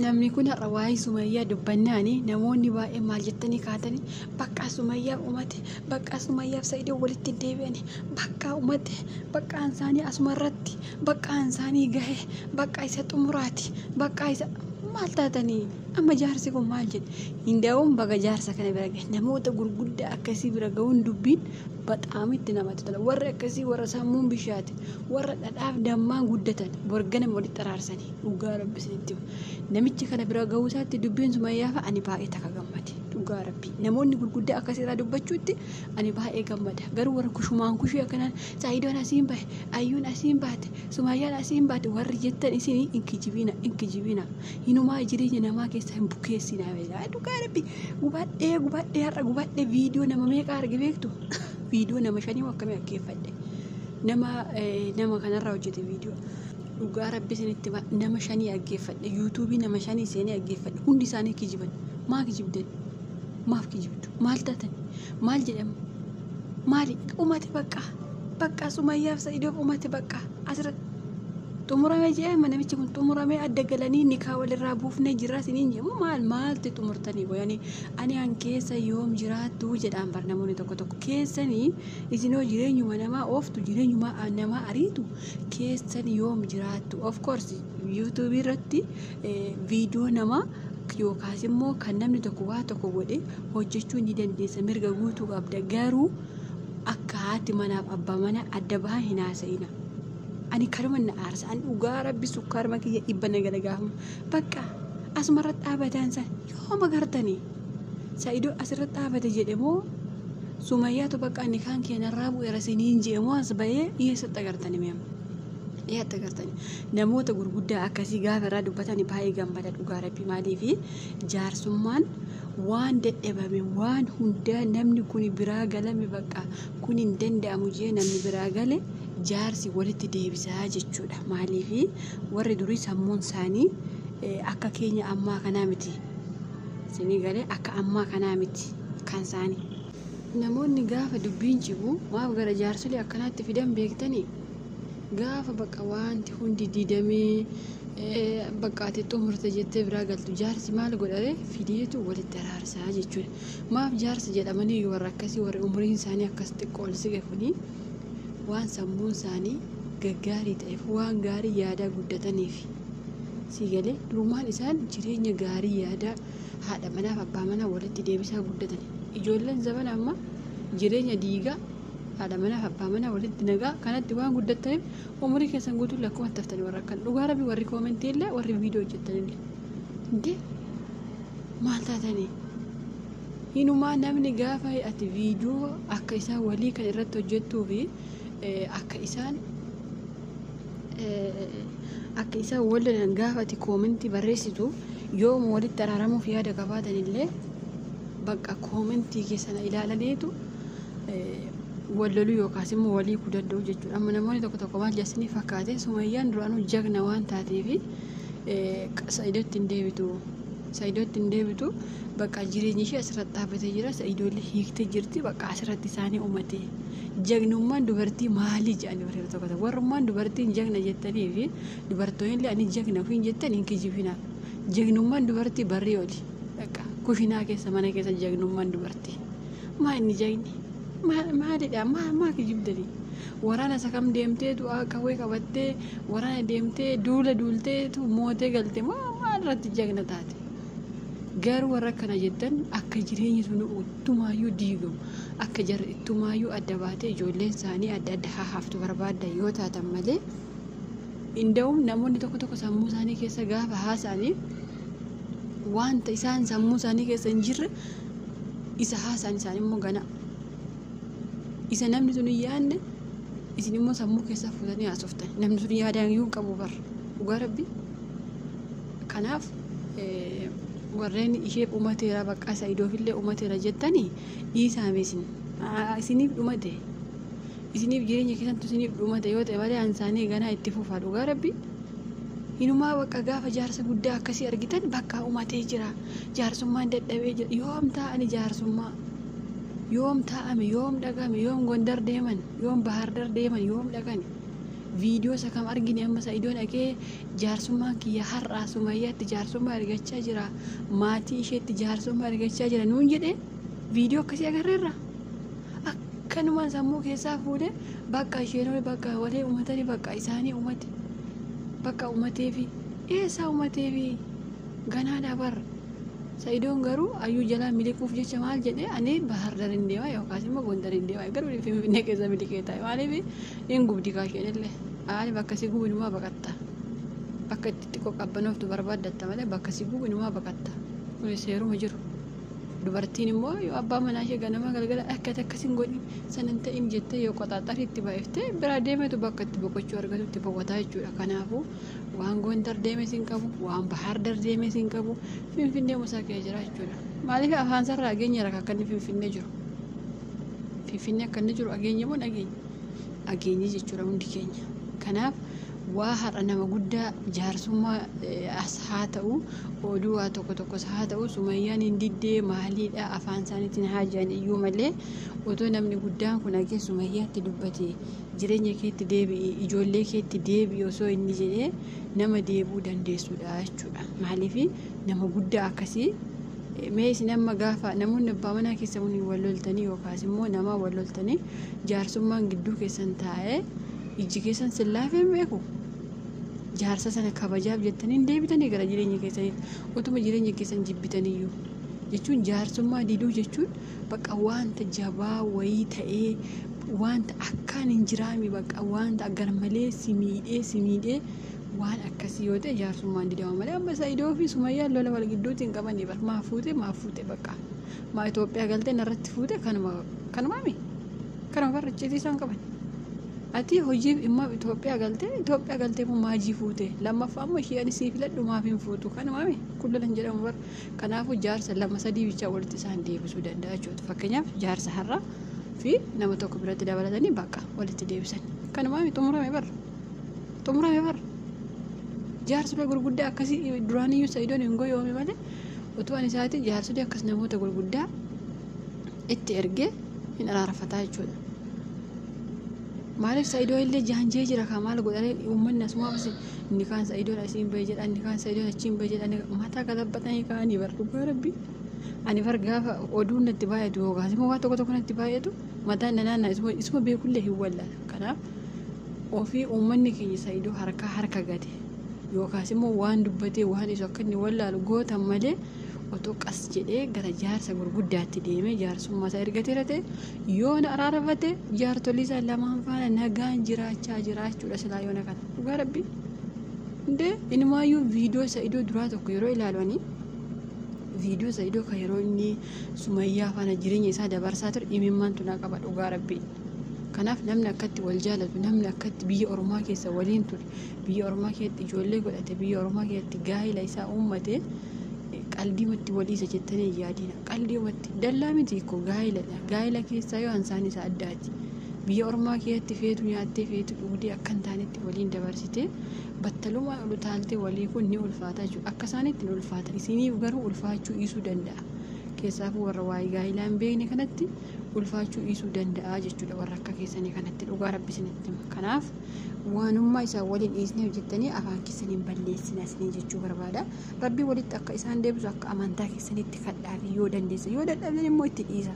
namni kun har'a waa'ee Sumayyaa dubbannaani namoonni baay'ee maal jettanii kaatanii bakka Sumayyaaf umate bakka Sumayyaaf Saidoo walitti deebi'anii bakka umate bakka isaanii asumarratti bakka isaanii gahe bakka isa xumuraati bakka isa maal taatanii amma jaarsi kun maal jedhe hindaa'uun baga jaarsa kana bira gahe namoota gurguddaa akkasii bira ga'uun dubbiin በጣም namatti tola warra akkasii warra sammuun bishaate warra dhadhaaf dammaan guddatan borgana walitti xaraarsanii dhugaa rabbisanitti namichi kana bira ga'uu isaatti dubbiin Sumayyaa fa'a ani baay'ee takka gammade dhugaa rabbi namoonni gurguddaa akkasii irraa dubbachuutti ani baay'ee gammada garuu warra kushumaan kushii akkanaan Saidoon asiin bahe Ayyuun asiin baate Sumayyaan asiin baate warri jettan isin inkijibina hinumaa jireenya namaa keessa hin bukeessinaa dhugaa rabbi gubadhee har'a gubadhee viidiyoo nama meeqa arge beektu viidiyoo nama shanii akkamii dhaggeeffadhe nama kanarraa hojjete viidiyoo dhugaa rabbi isinitti nama shanii dhaggeeffadhe yuutuubii nama shanii seenee dhaggeeffadhe hundi isaanii kijiban maa kijibdan maaf kijibdu maal taatan maal jedhamu maali umate bakka Sumayyaaf Saidoof umate bakka asirratti xumuramee jedhama namichi kun xumuramee adda galanii nikaa walirraa buufnee jirra siniin jedhamu maalti xumurtanii goyanii ani an keessa yoom jiraattu jedhaan bar namoonni tokko keessanii isinoo jireenyuma namaa ooftu jireenyuma namaa ariitu keessan yoom jiraattu of course yuutuubii irratti viidiyoo namaa yookaas immoo kan namni tokko waa tokko godhe hojjechuu ni dandeessa mirga guutuu qabda garuu akka haati manaaf abbaa mana adda bahan hin haasa'ina ani karuma na aarsa ani dhugaa rabbi sukkaaruma kiyya dhibba nagala gaafama bakka asumarratti dhaabataan san yooma gartanii Saidoo asirratti dhaabate jedhemoo Sumayyaatu bakka inni kaan keenarraa bu'eera siniin jedhemoo as bahee dhiyeessatti agartanii meema dhiyeessatti agartanii namoota gurguddaa akkasii gaafa irraa dubbatanii baay'ee gammada dhugaa rabbi maaliifi jaarsummaan waan dadhabame waan hundaa namni kun biraa galame bakka kun hin danda'amu jee namni biraa gale jaarsi walitti deebisaa jechuudha maaliifi warri durii sammuun isaanii akka keenya ammaa kanaa miti sinii galee akka ammaa kanaa miti kan isaanii namoonni gaafa dubbiin cibu maaf gara jaarsolee akkanaatti fidan beektanii gaafa bakka wanti hundi didamee bakka ati xumurte jettee biraa galtu jaarsi maal godhare fideetu walitti araarsaa jechuudha maaf jaarsi jedhamanii warra akkasii warri umriin isaanii akkas xiqqoo ol siqe kuni waan sammuun isaanii gaggaarii ta'eef waan gaarii yaadaa guddataniif siigalee durumaan isaan jireenya gaarii yaadaa haadha manaaf abbaa manaa walitti deebisaa guddatan ijoolleen zaman amma jireenya diigaa haadha manaaf abbaa manaa walitti nagaa kanatti waan guddataniif umurii keessan guutuu lakkuma taftanii warra kan dhugaa rabbi warri koomentii illee warri viidiyoo hojjetanillee intee maal taatanii hinumaa namni gaafa ati viidiyoo akka isaan walii kan irratti hojjettuu fi akka isaan wallan gaafa ati koomentii barreessitu yooma walitti araaramuuf yaada qabaatanillee bakka koomentii keessana ilaalaniitu walloluu yookaas immoo walii kudanda'u jechuudha amma namoonni tokko maal jasanii fakkaate Sumayyaan duraanuu jagna waan taateef Saidootti hin deebitu bakka jireenyi ishee asirratti dhaabbatee jira Saidoolle hiiktee jirti bakka asirratti isaanii uumate jagnummaan dubartii maalii jedhanii warra tokko warrummaan dubartiin jagna jettanii fi dubartoonni ani jagna hin jettan hin kijibina jagnummaan dubartii barrii oli bakka kushinaa keessa mana keessa jagnummaan dubartii maa inni jagni maalidha maa kijibdanii waraana isa kam deemtee du'aa qawwee qabattee waraana deemtee duulteetu mootee galte maal irratti jagna taate garuu warra kana jettan akka jireenyi sun uttumaayyuu diigamu akka jarri ittumaayyuu adda baatee ijoolleen isaanii adda haaftu barbaadda yoo taatan malee inda'uun namoonni tokko sammuu isaanii keessa gaafa haasa'anii wanta isaan sammuu isaanii keessa hin jirre isa haasa'an isaanii immoo gana isa namni sun hin yaadne isin immoo sammuu keessaa fuutanii haasoftan namni sun yaadaan iyyuu qabu bar dhugaa rabbi kanaaf warreen isheef umateera bakka Saidoofillee umateera jettanii dhiisaame isiniif dhumate isiniif jireenya keessattuu isiniif dhumate yoo ta'e malee ansaanii ganaa itti fufaa dhugaa rabbi hinumaa bakka gaafa jaarsa guddaa akkasii argitan bakka umatee jira jaarsummaan dadhabee jira yoom taa'ani jaarsummaa yoom taa'ame yoom dhagame yoom Gondar deeman yoom Bahar Dar deeman yoom dhagani viidiyoo isa kam argine amma Sa'idoon dhaqee jaarsummaan kiyya har'aa Sumayyaatti jaarsummaa argachaa jira maatii isheetti jaarsummaa argachaa jira nuun jedhee viidiyoo akkasii agarreerra. Akkanumaan sammuu keessaa fuudhee bakka isheen bakka walee uummatanii bakka isaanii uummate bakka uummateefi eessaa uummateefi ganaa dabar. Sa'idoon garuu ayyuu jalaa miliquuf jecha maal jedhee ani Bahar Dar hin deema yookaas immoo Gondar hin deema garuu Finfinnee keessa miliqee taa'e maaliif hin gubdi kaasheenillee ani bakka si gubu inumaa baqatta bakka itti xiqqoo qabbanooftu barbaaddatta malee bakka si gubu inumaa baqatta kun seeruma jiru. Dubartiin immoo yoo abbaa manaa ishee ganama galgala akkasiin godhi sanan ta'in jettee yoo qoxaaxarii itti ba'iftee biraa deemetu bakka itti boqochuu argatutti boqotaa jechuudha. Kanaafuu waan Gondar deeme siin qabu waan Bahar Dar deeme siin qabu Finfinnee musaa kee jira jechuudha. Maaliif afaan sarraa ageenya rakka akka inni Finfinnee jiru Finfinnee akka inni jiru ageenya moo ageenya jechuudha hundi keenya. Kanaaf waa har'a nama guddaa jaarsummaa as haa ta'u oduu waa tokkos haa ta'u Sumayyaan hin diddee maaliidha afaan isaaniitiin haajaan iyyuu malee otoo namni guddaan kun agee Sumayyaatti dubbate jireenya keetti deebi'i ijoollee keetti deebi'i osoo inni jedhee nama deebuu dandeessudha jechuudha. Maaliif nama guddaa akkasii mee isin amma gaafa namoonni abbaa manaa keessa wal loltanii yookaas immoo nama wal loltanii jaarsummaan gidduu keessan taa'ee ijji keessan sillaafee beeku jaarsa sana kabajaaf jettanii deebitanii gara jireenya keessaniif utuma jireenya keessan jibbitaniyyuu jechuun jaarsummaa diduu jechuun bakka wanta jabaa wayii ta'ee wanta akkaan hin jiraami bakka wanta agar malee simiidhee waan akkasii yoo ta'e jaarsummaan didama malee amma Sa'idoo fi Sumayyaan lola wal gidduutti hin qabanii bar maa fuute bakka maa Itoophiyaa galtee narratti fuute kanumaami kanuma barra icciitii qaban. Ati hojii immoo Itoophiyaa galtee immoo maajii fuute lammaffaa immoo ishee ani sii filadhu maaf hin fuutu kanumaami kullolan jedhamu bar. Kanaafuu jaarsa lama sadii bichaa walitti isaan deebisuu danda'a jechuudha. Fakkeenyaaf jaarsa har'aa fi nama tokko biratti dabalatanii bakka walitti deebisan kanumaami xumurame bar. Jaarsolee gurguddaa akkasii duraaniyyuu Sa'idoon hin goyoome malee utuu ani isaati jaarsolee akkas namoota gurguddaa itti ergee hin araarfataa jechuudha. Maaliif Sa'idoo illee jaanjee jira kan maal godhanii uummanni asumaa basi inni kaan Sa'idoon asiin bahee jedha inni kaan Sa'idoon achiin bahee jedha mataa galabbatanii kaanii bar dhugaa rabbi. Ani bar gaafa oduun natti baay'atu yookaas immoo waan tokko natti baay'atu mataan naannaa isuma beekullee hin wallaala. Kanaaf ofii uummanni keenya Sa'idoo harka gate yookaas immoo waan dubbatee waan isu akka inni wallaalu gootan malee otoo qas jedhee gara jaarsa gurguddaatti deemee jaarsummaa isaa ergateera ta'e yoo na araarfate jaartolii isaa lamaan faana nagaan jiraachuudha silaa yoona kana dhugaa rabbi. Indee inumaayyuu viidiyoo Sa'idoo duraa tokko yeroo ilaalanii viidiyoo Sa'idoo kan yeroo inni Sumayyaa faana jireenya isaa dabarsaa ture imimmaan tunaa qaba dhugaa rabbi. Kanaaf namni akkatti wal jaalatu namni akkatti biyya Oromaa keessa waliin ture biyya Oromaa keessatti ijoollee godhate biyya Oromaa keessatti gaa'ila isaa uummate qalbiimatti waliisa jettanii yaadina qalbiimatti dallaa miti ko gaa'ila keessaa yoo ansaan isaa addaati biyya Oromaa keessatti feetu nyaattee feetu dhugdee akka hin taanetti waliin dabarsitee battalumaa utaaltee walii kun ni ulfaata jechuudha. Akka isaanitti ni ulfaata isiniif garuu ulfaachuu dhiisuu danda'a. Keessaafuu warra waa'ee gaa'ilaa hin beekne kanatti ulfaachuu dhiisuu danda'a jechuudha warra akka keessanii kanatti dhugaa rabbi isinitti. Kanaaf waanummaa isaa waliin dhiisnee hojjettanii afaan keessaniin balleessina isinii jechuu barbaada. Rabbi walitti akka isaan deebisu akka amantaa keessanitti kadhaa fi yoo dandeessa yoo dadhabdan immoo itti dhiisa.